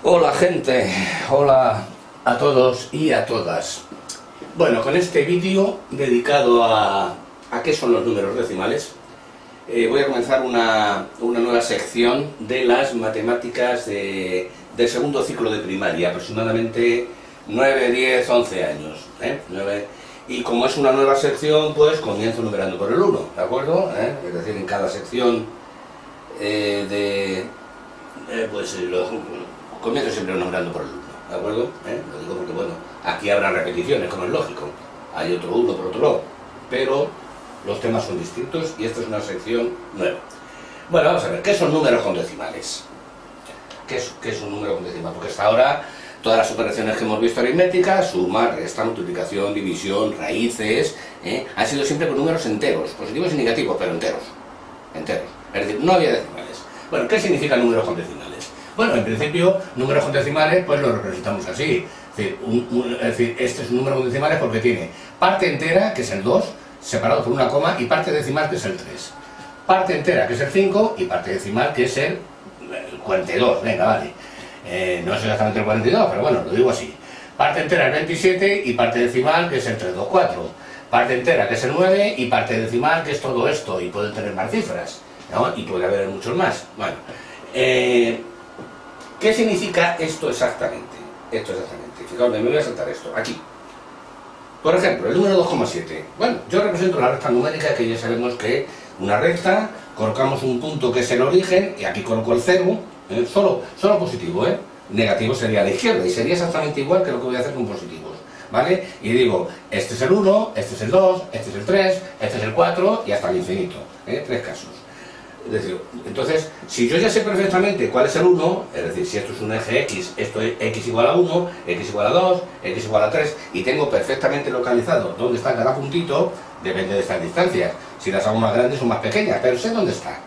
Hola gente, hola a todos y a todas. Bueno, con este vídeo dedicado a qué son los números decimales, voy a comenzar una nueva sección de las matemáticas del segundo ciclo de primaria, aproximadamente 9, 10, 11 años. Y como es una nueva sección, pues comienzo numerando por el 1, ¿de acuerdo? Es decir, en cada sección comienzo siempre numerando por el 1, ¿de acuerdo? Lo digo porque, bueno, aquí habrá repeticiones, como es lógico. Hay otro 1 por otro lado, pero los temas son distintos y esta es una sección nueva. Bueno, vamos a ver, ¿qué son números con decimales? ¿Qué es un número con decimal? Porque hasta ahora todas las operaciones que hemos visto aritméticas, suma, resta, multiplicación, división, raíces, han sido siempre con números enteros, positivos y negativos, pero enteros. Es decir, no había decimales. Bueno, ¿qué significa números con decimales? Bueno, en principio, números con decimales, pues lo representamos así. Es decir, este es un número con decimales porque tiene parte entera, que es el 2, separado por una coma, y parte decimal, que es el 3. Parte entera, que es el 5, y parte decimal, que es el 42. Venga, vale. No es exactamente el 42, pero bueno, lo digo así. Parte entera, el 27, y parte decimal, que es el 324. Parte entera, que es el 9, y parte decimal, que es todo esto, y puede tener más cifras, ¿no? Y puede haber muchos más. Bueno, ¿qué significa esto exactamente? Fijaos, me voy a saltar esto, aquí. Por ejemplo, el número 2,7. Bueno, yo represento la recta numérica, que ya sabemos que una recta, colocamos un punto que es el origen, y aquí coloco el 0, solo positivo, negativo sería a la izquierda, y sería exactamente igual que lo que voy a hacer con positivos, ¿vale? Y digo, este es el 1, este es el 2, este es el 3, este es el 4, y hasta el infinito, 3 casos. Es decir, entonces, si yo ya sé perfectamente cuál es el 1, es decir, si esto es un eje X, esto es X igual a 1, X igual a 2, X igual a 3, y tengo perfectamente localizado dónde está cada puntito, depende de estas distancias. Si las hago más grandes o más pequeñas, pero sé dónde está.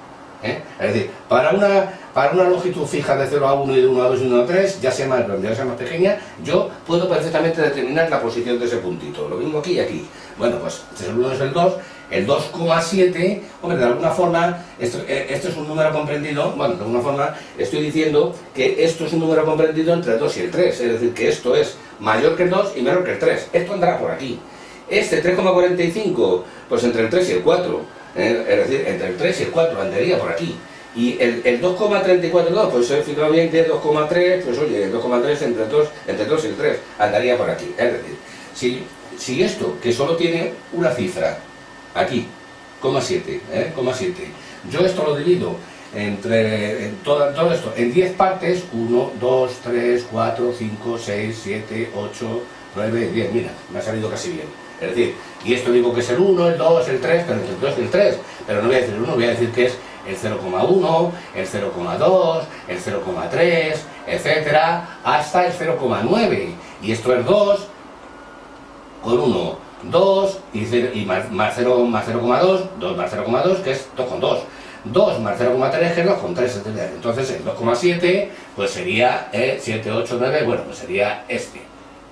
Es decir, para una longitud fija de 0 a 1 y de 1 a 2 y de 1 a 3, ya sea más grande, ya sea más pequeña, yo puedo perfectamente determinar la posición de ese puntito. Lo mismo aquí y aquí. Bueno, pues este es el 1, es el 2, el 2,7, hombre, de alguna forma, esto es un número comprendido, bueno, de alguna forma estoy diciendo que esto es un número comprendido entre el 2 y el 3, es decir, que esto es mayor que el 2 y menor que el 3. Esto andará por aquí. Este 3,45, pues entre el 3 y el 4. Es decir, entre el 3 y el 4 andaría por aquí. Y el 2,342, pues he fijado bien que es 2,3, pues oye, el 2,3 entre el 2 y el 3 andaría por aquí. Es decir, si esto, que solo tiene una cifra, aquí, 0,7, yo esto lo divido entre todo esto en 10 partes, 1, 2, 3, 4, 5, 6, 7, 8, 9, 10, mira, me ha salido casi bien. Es decir, y esto digo que es el 1, el 2, el 3, pero entre el 2 y el 3, pero no voy a decir el 1, voy a decir que es el 0,1, el 0,2, el 0,3, etcétera, hasta el 0,9. Y esto es 2 con 1, 2 y más 0 más 0,2, 2 más 0,2, que es 2,2. 2 más 0,3, que es 2,3, etc. Entonces el 2,7, pues sería 7, 8, 9, bueno, pues sería este.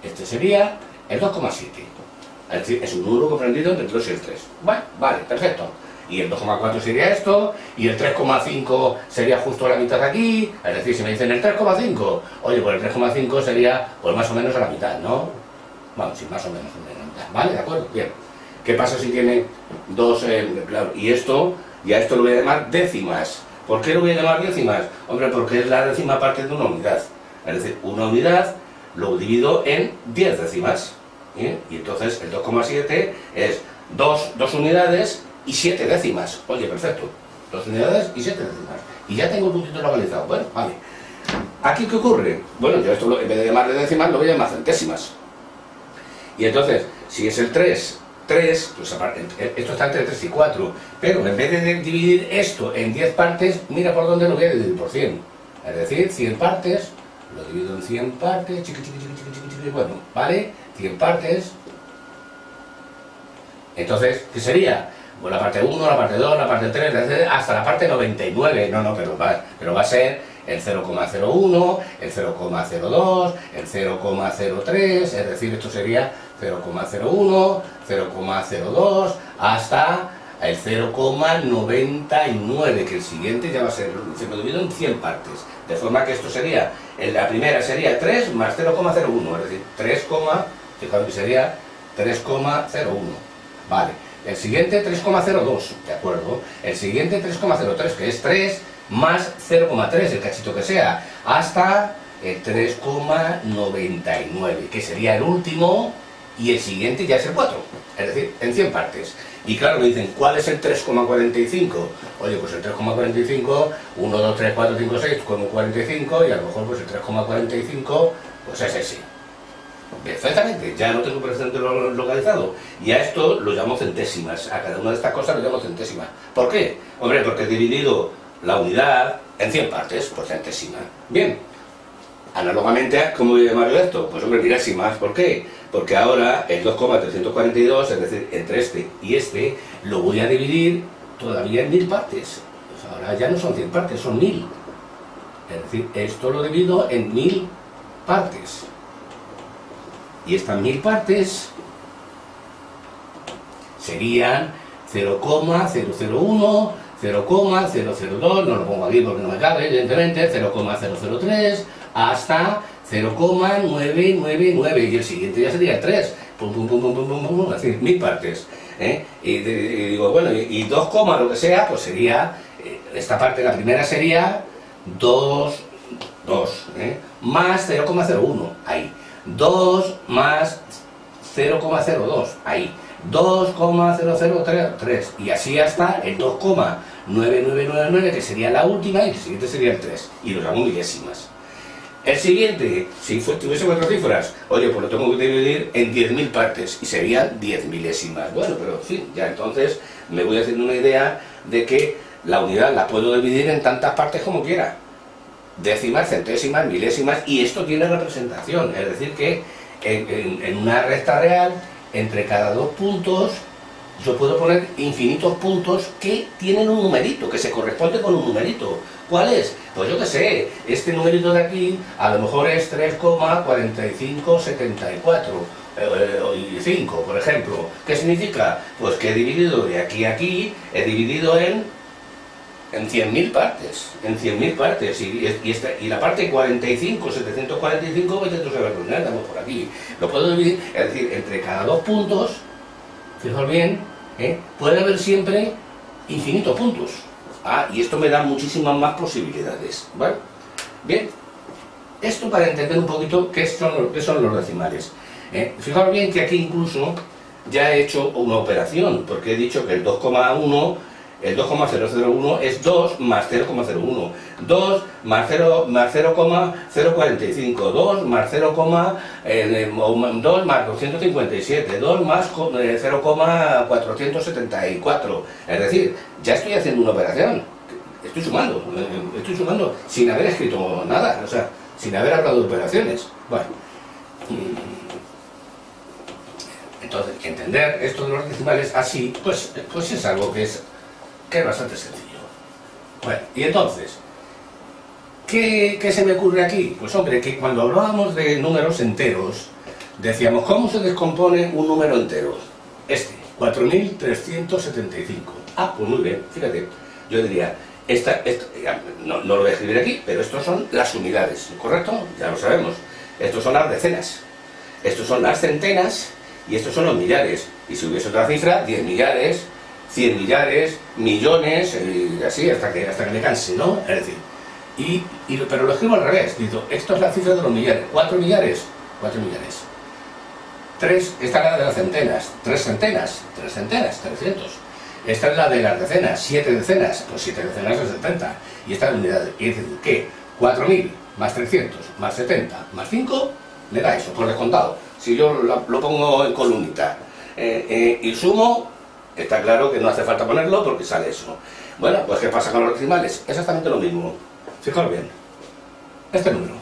Este sería el 2,7. Es decir, es un número comprendido entre el 2 y el 3. Bueno, vale, perfecto. Y el 2,4 sería esto, y el 3,5 sería justo la mitad de aquí. Es decir, si me dicen el 3,5, oye, pues el 3,5 sería pues más o menos a la mitad, ¿no? Vamos, sí, más o menos a la mitad. ¿Vale? ¿De acuerdo? Bien. ¿Qué pasa si tiene dos? Claro, y esto, ya esto lo voy a llamar décimas. ¿Por qué lo voy a llamar décimas? Hombre, porque es la décima parte de una unidad. Es decir, una unidad lo divido en 10 décimas. Y entonces el 2,7 es 2 unidades y 7 décimas. Oye, perfecto. 2 unidades y 7 décimas. Y ya tengo el puntito localizado. Bueno, vale. ¿Aquí qué ocurre? Bueno, yo esto en vez de llamarle décimas lo voy a llamar centésimas. Y entonces, si es el 3, pues esto está entre 3 y 4. Pero en vez de dividir esto en 10 partes, mira por dónde lo voy a dividir por 100. Es decir, 100 partes, lo divido en 100 partes, bueno, ¿vale? 100 partes. Entonces, ¿qué sería? Bueno, la parte 1, la parte 2, la parte 3, hasta la parte 99. No, pero va a ser el 0,01, el 0,02, el 0,03, es decir, esto sería 0,01, 0,02, hasta el 0,99, que el siguiente ya va a ser dividido en 100 partes. De forma que esto sería, la primera sería 3 más 0,01, es decir, fijaos que sería 3,01. Vale, el siguiente 3,02, ¿de acuerdo? El siguiente 3,03, que es 3 más 0,3, el cachito que sea, hasta el 3,99, que sería el último, y el siguiente ya es el 4, es decir, en 100 partes. Y claro, me dicen, ¿cuál es el 3,45? Oye, pues el 3,45, 1, 2, 3, 4, 5, 6, como 45, y a lo mejor pues el 3,45, pues es ese. Perfectamente, ya no tengo presente lo localizado. Y a esto lo llamo centésimas, a cada una de estas cosas lo llamo centésimas. ¿Por qué? Hombre, porque he dividido la unidad en 100 partes, por centésima. Bien, análogamente, ¿cómo voy a llamar yo esto? Pues hombre, milésimas. ¿Por qué? Porque ahora el 2,342, es decir, entre este y este, lo voy a dividir todavía en 1000 partes. Pues ahora ya no son 100 partes, son 1000. Es decir, esto lo divido en 1000 partes. Y estas 1000 partes serían 0,001, 0,002, no lo pongo aquí porque no me cabe, evidentemente, 0,003, hasta 0,999, y el siguiente ya sería 3, es decir, 1000 partes. Y digo, bueno, y 2, lo que sea, pues sería, esta parte, la primera sería 2, más 0,01, ahí. 2 más 0,02, ahí. 2,003, y así hasta el 2,9999, que sería la última, y el siguiente sería el 3, y los llamo milésimas. El siguiente, si tuviese 4 cifras, oye, pues lo tengo que dividir en 10.000 partes, y serían 10 milésimas. Bueno, pero en fin, ya entonces me voy haciendo una idea de que la unidad la puedo dividir en tantas partes como quiera. Décimas, centésimas, milésimas, y esto tiene representación, es decir que en una recta real, entre cada 2 puntos, yo puedo poner infinitos puntos que tienen un numerito, que se corresponde con un numerito. ¿Cuál es? Pues yo qué sé, este numerito de aquí a lo mejor es 3,4574 y 5, por ejemplo. ¿Qué significa? Pues que he dividido de aquí a aquí, he dividido en 100.000 partes, y la parte 45, 745, pues tú sabes dónde andamos por aquí. Lo puedo dividir, es decir, entre cada 2 puntos, fijaos bien, puede haber siempre infinitos puntos. Y esto me da muchísimas más posibilidades, ¿vale? Bien, esto para entender un poquito qué son los decimales. Fijaos bien que aquí incluso ya he hecho una operación, porque he dicho que el 2,1, el 2,001 es 2 más 0,01, 2 más 0,045, 2 más 2 más 257, 2 más 0,474. Es decir, ya estoy haciendo una operación, estoy sumando sin haber escrito nada, o sea, sin haber hablado de operaciones. Bueno, entonces, entender esto de los decimales así, pues es algo que es bastante sencillo. Bueno, y entonces, ¿qué se me ocurre aquí? Pues hombre, que cuando hablábamos de números enteros, decíamos, ¿cómo se descompone un número entero? 4.375. Pues muy bien, fíjate, yo diría, no lo voy a escribir aquí, pero estos son las unidades, ¿correcto? Ya lo sabemos. Estos son las decenas, estos son las centenas, y estos son los millares. Y si hubiese otra cifra, 10 millares, 100 millares, millones, y así hasta que me canse, ¿no? Es decir, pero lo escribo al revés, digo, esto es la cifra de los millares, 4 millares, 4 millares. 3, esta es la de las centenas, 3 centenas, 300. Esta es la de las decenas, 7 decenas, pues 7 decenas es 70. Y esta es la unidad, y es decir, que 4.000 más 300 más 70 más 5, me da eso, por descontado. Si yo lo pongo en columnita y sumo, está claro que no hace falta ponerlo porque sale eso. Bueno, pues ¿qué pasa con los decimales? Exactamente lo mismo. Fijaos bien. Este número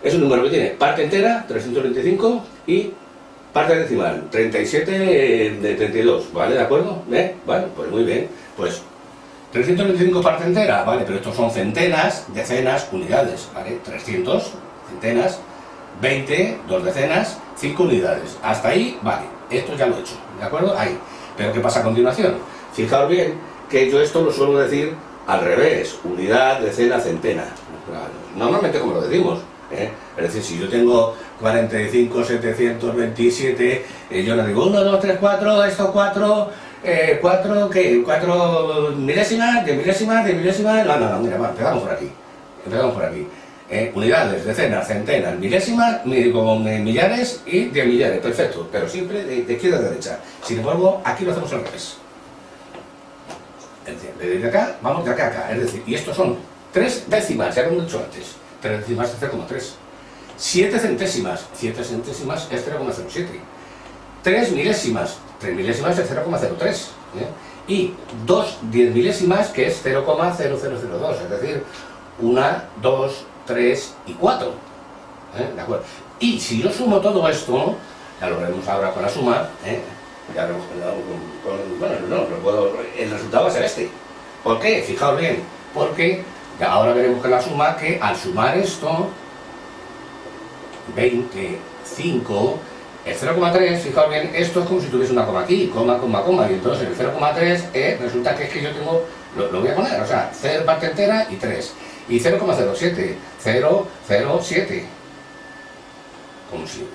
es un número que tiene parte entera, 325, y parte decimal, 37 de 32, ¿vale? ¿De acuerdo? Bueno, pues muy bien. Pues 325 parte entera, ¿vale? Pero estos son centenas, decenas, unidades, ¿vale? 300, centenas, 20, 2 decenas, 5 unidades. Hasta ahí, vale. Esto ya lo he hecho, ¿de acuerdo? Ahí. Pero ¿qué pasa a continuación? Fijaos bien que yo esto lo suelo decir al revés, unidad, decena, centena. Normalmente como lo decimos, ¿eh? Es decir, si yo tengo 45.727, yo le digo 1, 2, 3, 4, esto 4, 4, ¿qué? 4 milésimas, 10 milésimas, 10 milésimas, no, mira, va, empezamos por aquí. Unidades, decenas, centenas, milésimas, con millares y 10 millares, perfecto, pero siempre de izquierda a derecha. Sin embargo, aquí lo hacemos al revés. Es decir, desde acá, vamos de acá a acá, es decir, y estos son 3 décimas, ya lo hemos dicho antes, 3 décimas es 0,3. 7 centésimas es 0,07. 3 milésimas es 0,03. Y 2 10 milésimas, que es 0,0002, es decir, 1, 2, 3 y 4. ¿De acuerdo? Y si yo sumo todo esto, ya lo veremos ahora con la suma, ya lo hemos el resultado va a ser este. ¿Por qué? Fijaos bien, porque ya ahora veremos con la suma que al sumar esto, 25, el 0,3, fijaos bien, esto es como si tuviese una coma aquí, coma, y entonces el 0,3 resulta que es que yo tengo, lo voy a poner, o sea, 0 parte entera y 3, y 0,07, 0,07, como si,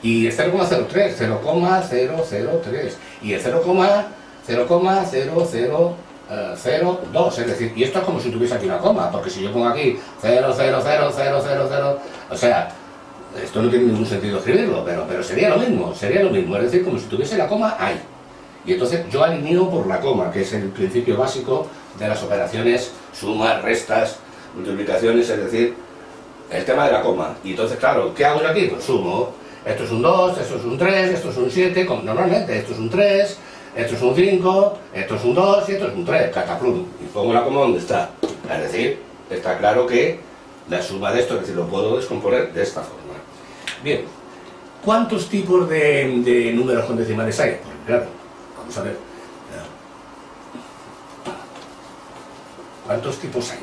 y el 0,03, 0,003, y el 0,00002, es decir, y esto es como si tuviese aquí una coma, porque si yo pongo aquí 0,00000, o sea, esto no tiene ningún sentido escribirlo, pero sería lo mismo, es decir, como si tuviese la coma ahí. Y entonces yo alineo por la coma, que es el principio básico de las operaciones, sumas, restas, multiplicaciones, es decir, el tema de la coma. Y entonces, claro, ¿qué hago yo aquí? Pues sumo, esto es un 2, esto es un 3, esto es un 7, como normalmente, esto es un 3, esto es un 5, esto es un 2 y esto es un 3, cataplum, y pongo la coma donde está. Es decir, está claro que la suma de esto, es decir, lo puedo descomponer de esta forma. Bien, ¿cuántos tipos de números con decimales hay? Pues claro, vamos a ver. ¿Cuántos tipos hay?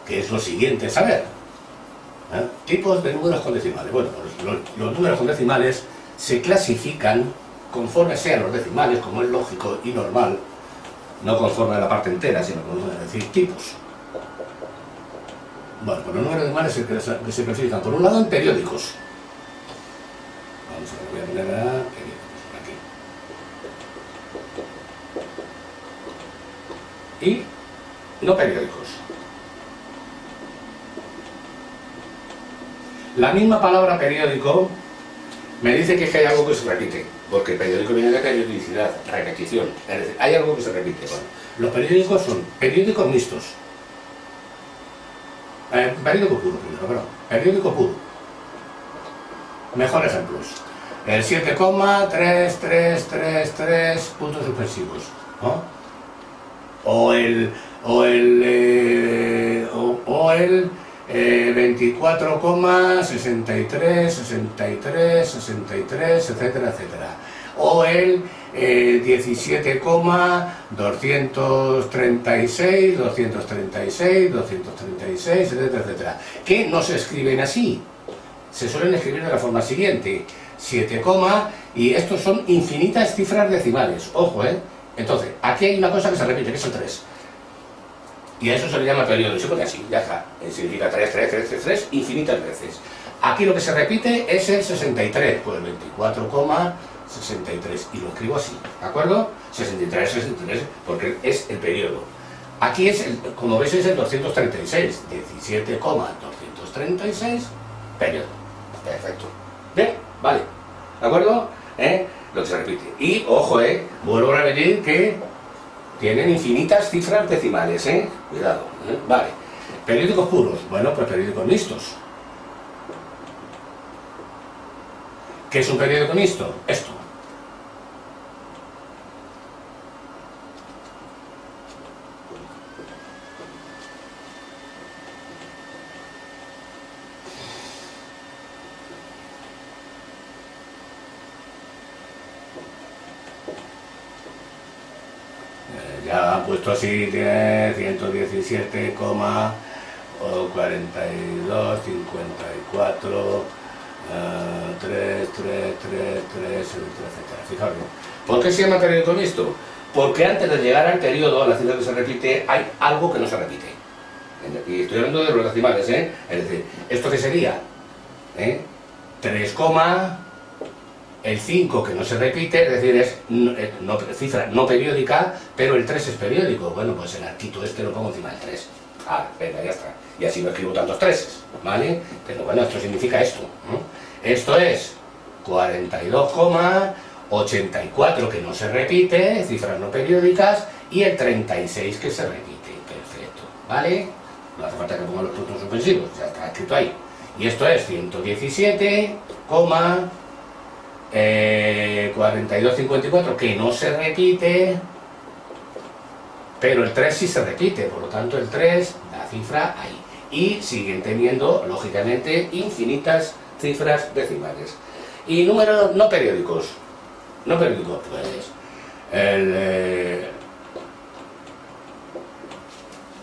Que es lo siguiente saber. Tipos de números con decimales. Bueno, los números con decimales se clasifican conforme sean los decimales, como es lógico y normal, no conforme a la parte entera, sino conforme, es decir, tipos. Bueno, pues los números decimales se clasifican por un lado en periódicos. Vamos a ver, voy a poner periódicos aquí. Y no periódicos. La misma palabra periódico me dice que hay algo que se repite, porque periódico viene de periodicidad, repetición, es decir, hay algo que se repite. Bueno, los periódicos son periódicos mixtos. Periódico puro primero, perdón. Periódico puro. Mejor ejemplos. El 7,3333 puntos suspensivos, ¿no? O el 24,63, etcétera, etcétera. O el 17,236, 236, etcétera, etcétera. Que no se escriben así. Se suelen escribir de la forma siguiente. 7, y estos son infinitas cifras decimales. Ojo, Entonces, aquí hay una cosa que se repite, que es el 3. Y a eso se le llama periodo. Se pone así, ya está. Significa 3, infinitas veces. Aquí lo que se repite es el 63, pues 24,63. Y lo escribo así, ¿de acuerdo? 63, porque es el periodo. Aquí es, como veis, es el 236. 17,236, periodo. Perfecto. Bien, vale. ¿De acuerdo? Lo que se repite. Y, ojo, vuelvo a repetir que tienen infinitas cifras decimales, Cuidado, Vale. Periódicos puros. Bueno, pues periódicos mixtos. ¿Qué es un periódico mixto? Esto. Ya han puesto así, tiene 117,42, 54, 3, 3, 3, 3, etcétera. Fijaros. ¿Por qué se llama periódico mixto? Porque antes de llegar al periodo, a la cifra que se repite, hay algo que no se repite. Y estoy hablando de los decimales, ¿eh? Es decir, ¿esto qué sería? 3, el 5 que no se repite, es decir, es cifra no periódica, pero el 3 es periódico. Bueno, pues el arquito este lo pongo encima del 3. Ah, venga, ya está. Y así no escribo tantos 3, ¿vale? Pero bueno, esto significa esto, ¿no? Esto es 42,84 que no se repite, cifras no periódicas, y el 36 que se repite. Perfecto, ¿vale? No hace falta que ponga los puntos suspensivos, ya está escrito ahí. Y esto es 117,4254 que no se repite, pero el 3 sí se repite, por lo tanto el 3, la cifra ahí. Y siguen teniendo, lógicamente, infinitas cifras decimales. Y números no periódicos. No periódicos, pues...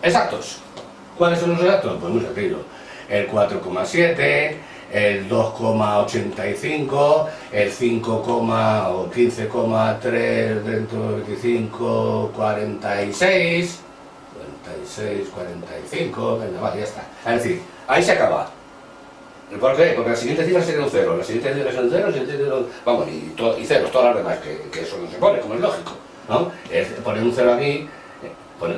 exactos. ¿Cuáles son los exactos? Pues muy sencillo. El 4,7, el 2,85, el 5, o 15,3 dentro de 25, 46, 45, venga, vale, ya está. Es decir, ahí se acaba. ¿Por qué? Porque la siguiente cifra sería un 0, la siguiente cifra son 0, vamos, y ceros, todas las demás, que eso no se pone, como es lógico, ¿no? Poner un 0 aquí,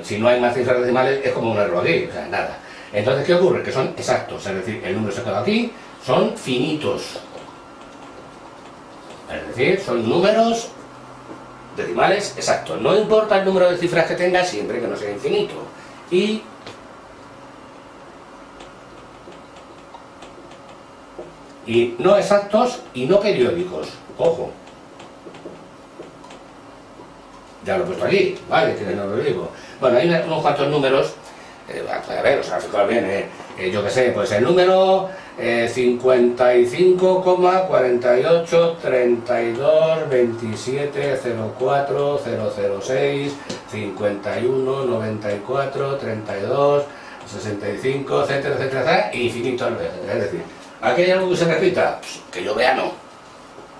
si no hay más cifras decimales, es como un error aquí, o sea, nada. Entonces, ¿qué ocurre? Que son exactos, es decir, el número sacado aquí son finitos. Es decir, son números decimales exactos. No importa el número de cifras que tenga, siempre que no sea infinito. Y no exactos y no periódicos. Ojo. Ya lo he puesto aquí, ¿vale? Que no lo digo. Bueno, hay unos cuantos números. A ver, o sea, fijaos bien, yo qué sé, pues el número 55,483227040006 51943265, etcétera, etcétera, infinitos veces. Es decir, ¿aquí hay algo que se repita? Pues, que yo vea, no.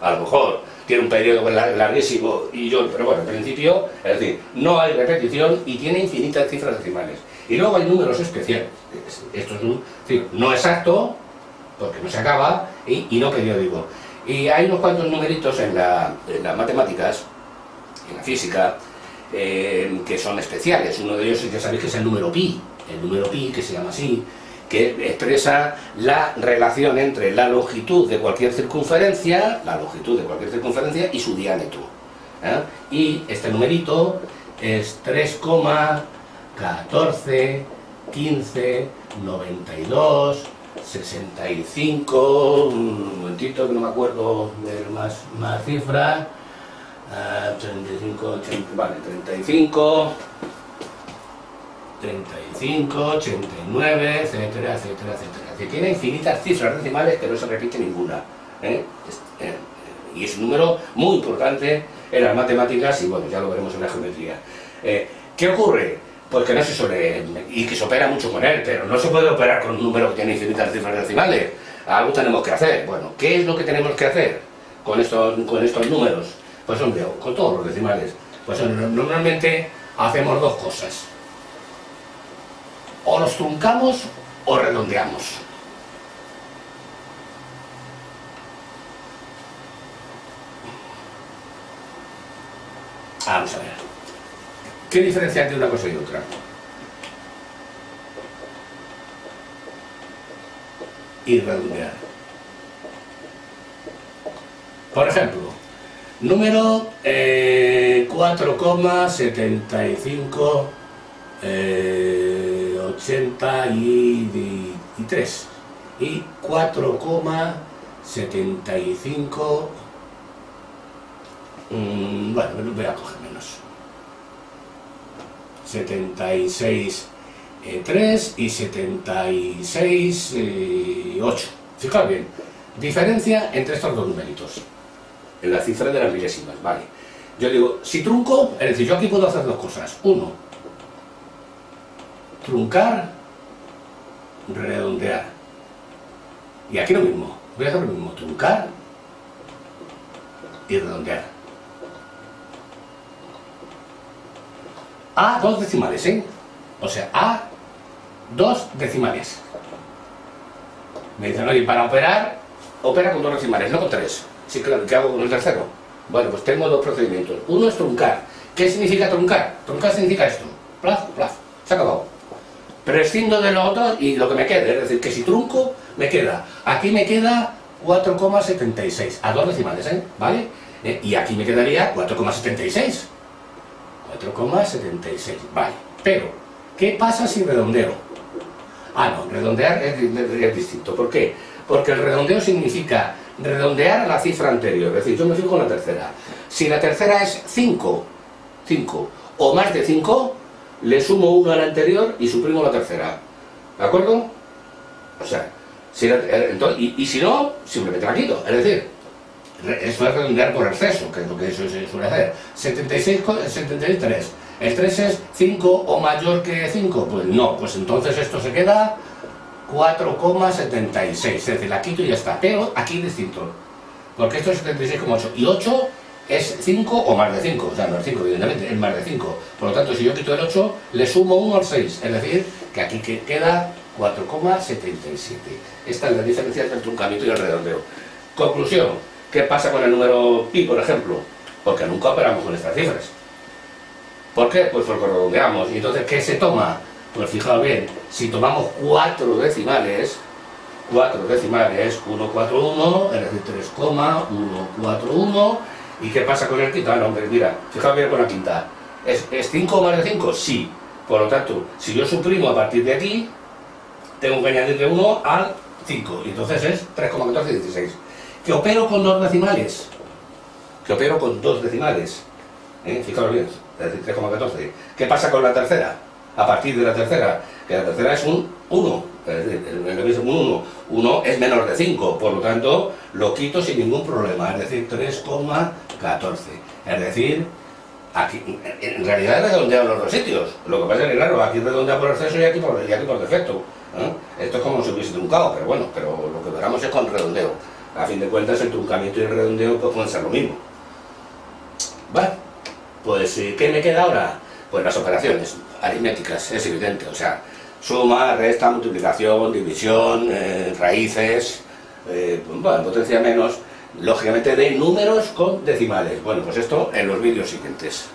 A lo mejor tiene un periodo larguísimo pero bueno, en principio, es decir, no hay repetición y tiene infinitas cifras decimales. Y luego hay números especiales. Esto es no exacto, porque no se acaba, y no periódico. Y hay unos cuantos numeritos en las matemáticas, en la física, que son especiales. Uno de ellos ya sabéis que es el número pi, que se llama así, que expresa la relación entre la longitud de cualquier circunferencia, y su diámetro. Y este numerito es 3,14, 15, 92, 65, un momentito que no me acuerdo de más cifras, 35, 80, vale, 35, 89, etcétera, etcétera, etcétera. Que tiene infinitas cifras decimales que no se repite ninguna. Y es un número muy importante en las matemáticas y bueno, ya lo veremos en la geometría. ¿Qué ocurre? Pues que no se suele, y que se opera mucho con él, pero no se puede operar con un número que tiene infinitas cifras decimales. Algo tenemos que hacer. Bueno, ¿qué es lo que tenemos que hacer con estos números? Pues hombre, con todos los decimales. Pues normalmente hacemos dos cosas. O los truncamos o redondeamos. Vamos a ver. ¿Qué diferencia hay entre una cosa y otra? Y redondear. Por ejemplo, número 4,75 83 y 4,75 bueno, voy a coger menos 76 3 y 76 8. Fijaos bien, diferencia entre estos dos numeritos en la cifra de las milésimas, vale. Yo digo, si trunco, es decir, yo aquí puedo hacer dos cosas. Uno, truncar, redondear. Y aquí lo mismo. voy a hacer lo mismo, truncar y redondear. A dos decimales, ¿eh? O sea, A dos decimales. Me dicen, oye, para operar, opera con dos decimales, no con tres. Sí, claro, ¿qué hago con el tercero? Bueno, pues tengo dos procedimientos. Uno es truncar. ¿Qué significa truncar? Truncar significa esto. Plaf, plaf. Se ha acabado. Prescindo de lo otro y lo que me quede. Es decir, que si trunco, me queda. Aquí me queda 4,76. A dos decimales, ¿eh? ¿Vale? Y aquí me quedaría 4,76. 4,76. Vale. Pero, ¿qué pasa si redondeo? Ah, no, redondear es distinto. ¿Por qué? Porque el redondeo significa redondear a la cifra anterior. Es decir, yo me fijo en la tercera. Si la tercera es 5 o más de 5, le sumo 1 a la anterior y suprimo la tercera. ¿De acuerdo? O sea, y si no, simplemente la quito. Es decir, eso es redondear por exceso, que es lo que eso se suele hacer. 73. ¿El 3 es 5 o mayor que 5? Pues no, pues entonces esto se queda 4,76. Es decir, la quito y ya está. Pero aquí es distinto. Porque esto es 76,8. Y 8 es 5 o más de 5. O sea, no es 5, evidentemente, es más de 5. Por lo tanto, si yo quito el 8, le sumo 1 al 6. Es decir, que aquí queda 4,77. Esta es la diferencia entre el truncamiento y el redondeo. Conclusión. ¿Qué pasa con el número pi, por ejemplo? Porque nunca operamos con estas cifras. ¿Por qué? Pues porque redondeamos. ¿Y entonces qué se toma? Pues fijaos bien, si tomamos 4 decimales, 141, es decir, 3,141, ¿y qué pasa con el quinto? Ah, no, hombre, mira, fijaos bien con la quinta. ¿Es 5 más de 5? Sí. Por lo tanto, si yo suprimo a partir de aquí, tengo que añadirle 1 al 5, y entonces es 3,1416. ¿Que opero con dos decimales? Fijaos bien, es decir, 3,14. ¿Qué pasa con la tercera? A partir de la tercera, que la tercera es un 1, es decir, es un 1. 1 es menor de 5, por lo tanto, lo quito sin ningún problema, es decir, 3,14. Es decir, aquí, en realidad he redondeado en los dos sitios. Lo que pasa es que, claro, aquí redondea por exceso y aquí por defecto. Esto es como si hubiese truncado, pero bueno, lo que veremos es con redondeo. A fin de cuentas, el truncamiento y el redondeo pues, pueden ser lo mismo. Vale, pues ¿qué me queda ahora? Pues las operaciones aritméticas, es evidente, o sea, suma, resta, multiplicación, división, raíces, bueno, potencia menos, lógicamente de números con decimales. Bueno, pues esto en los vídeos siguientes.